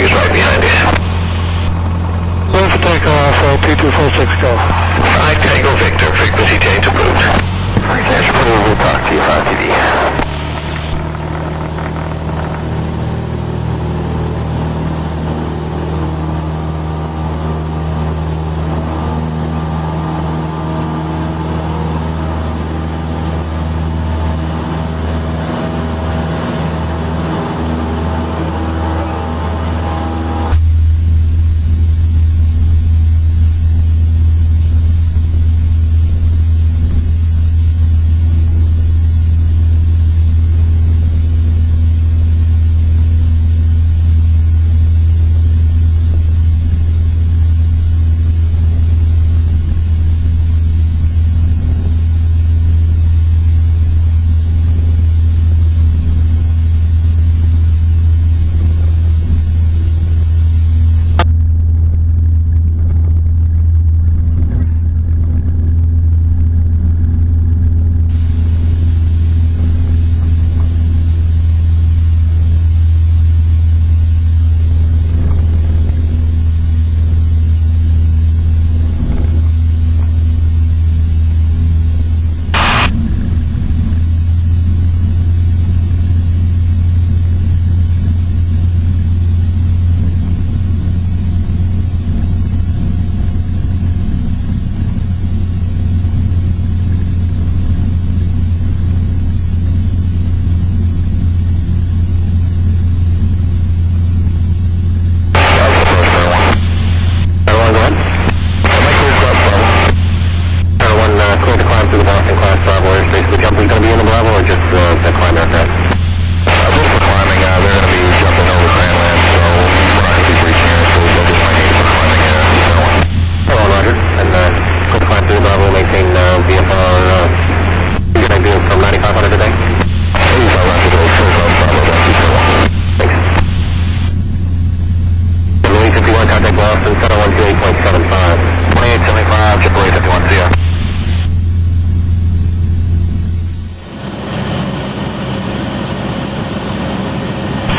is right behind you. Clear for takeoff, P246 go. 5 Tango Victor, frequency change approved. Frequency approved, we'll talk to you, 5TV.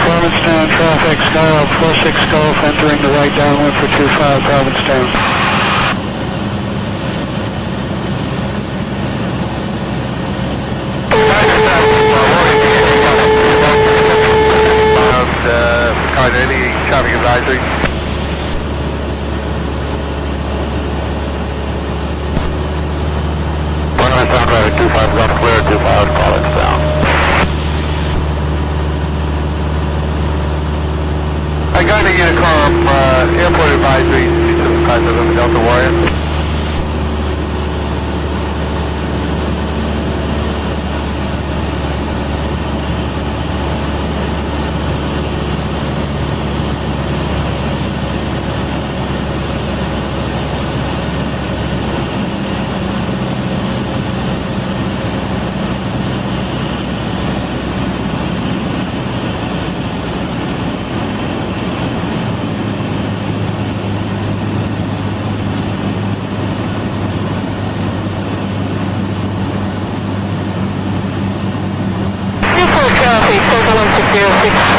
Provincetown traffic, Skyhawk 46 Golf, entering the right downwind for 25 Provincetown. Any traffic advisory? Provincetown traffic, 25 left clear, 25 Provincetown. I got to get a call from airport advisory to the President of Delta Warrior.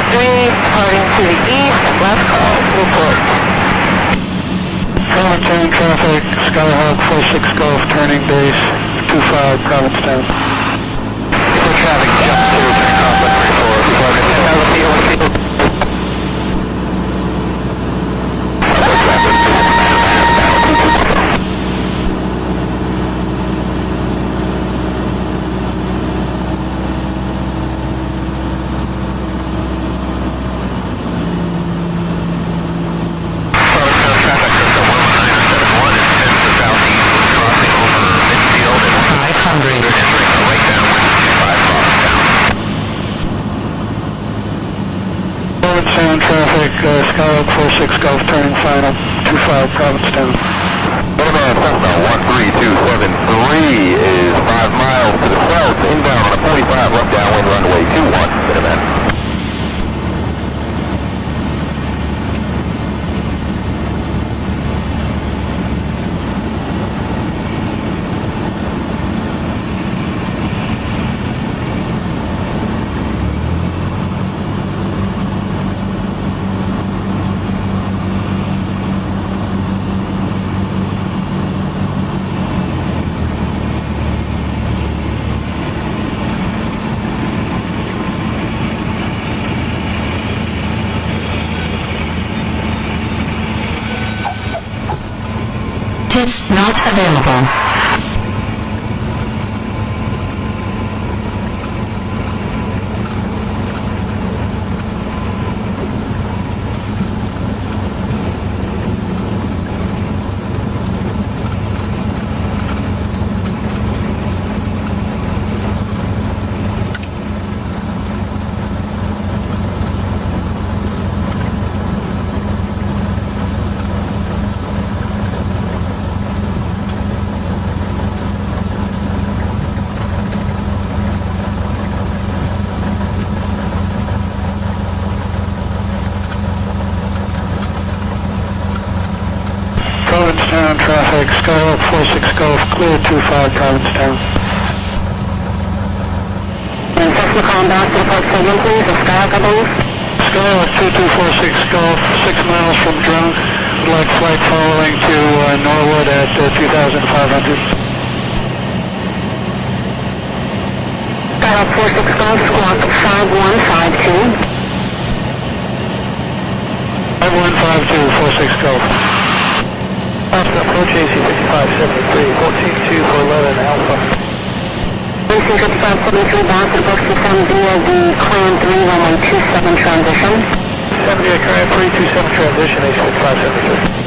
Departing to the east, last call, report. Provincetown traffic, Skyhawk 46 Golf, turning base, 25 Provincetown. Traffic jump to takeoff at 34. Provincetown traffic, Skyhawk 46 Golf, turning final, 25 Provincetown. Cessna 13273 is 5 miles to the south, inbound on a 45 left downwind runway 21, Minuteman. Test not available. Provincetown traffic, Skyhawk 46 Golf, clear 25 Provincetown. And Cessna calling back to the park segment, please. It's Skyhawk, I believe. Skyhawk 2246 Golf, 6 miles from drunk. Would like flight following to Norwood at 2,500. Skyhawk 46 Golf, squawk 5152. 5152, 46 Golf. Approach AC 5573, 14-2 for 11 Alpha. AC 5573 back to Provincetown via the Clan 3 runway 27 transition. 70 Clan 327 transition, AC 5573.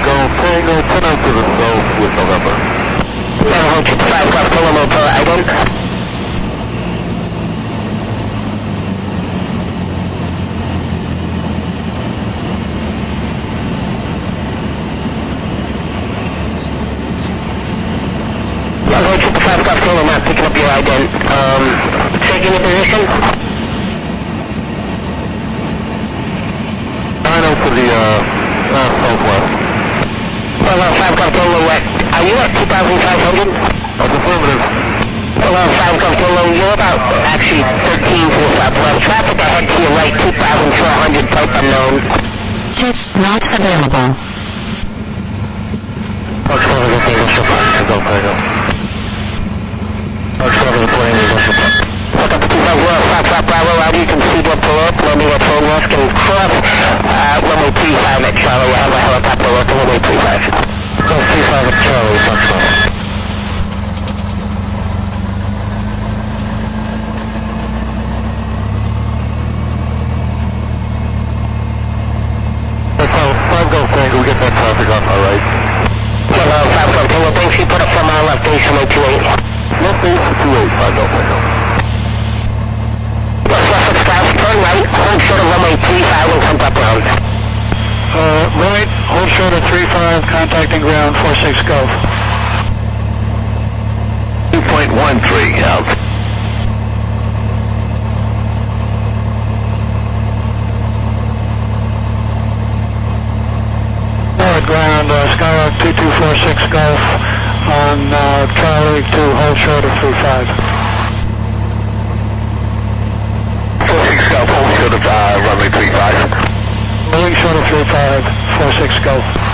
Golf Tango, 10 out to the south with November. Navajo 5 left to limo per ident. Navajo 5 left to limo, picking up your ident. Taking your position. 9 out to the southwest. 5 Golf Kilo, are you at 2,500? That's affirmative. 5 Golf Kilo, you're about actually 13 to the southwest. Traffic ahead to your right, 2,400, type unknown. Test not available. Mark 7 is okay, what's your plan? Golf Tango. Mark 7 is playing with what's your plan? Look up to 5 Bravo, out you can see what below, landing at phone west, can cross runway 35 at Charlie, we'll have a helicopter look at runway 35. Golf 35 at Charlie, Fox 7. That's how 5 Golf Tango, we get that traffic off our right. 5 Golf Tango, thanks, you put up from our left base, runway 28. Left base to 28, 5 Golf Tango. Turn right, hold short of runway 35 and come up round. Right, hold short of 35, contacting ground 46 Golf. 2.13 out. Forward ground, Skyhawk 2246 Golf on Charlie to hold short of 35. 46 Golf, hold short of runway 35. Moving short of 35, 46 Golf.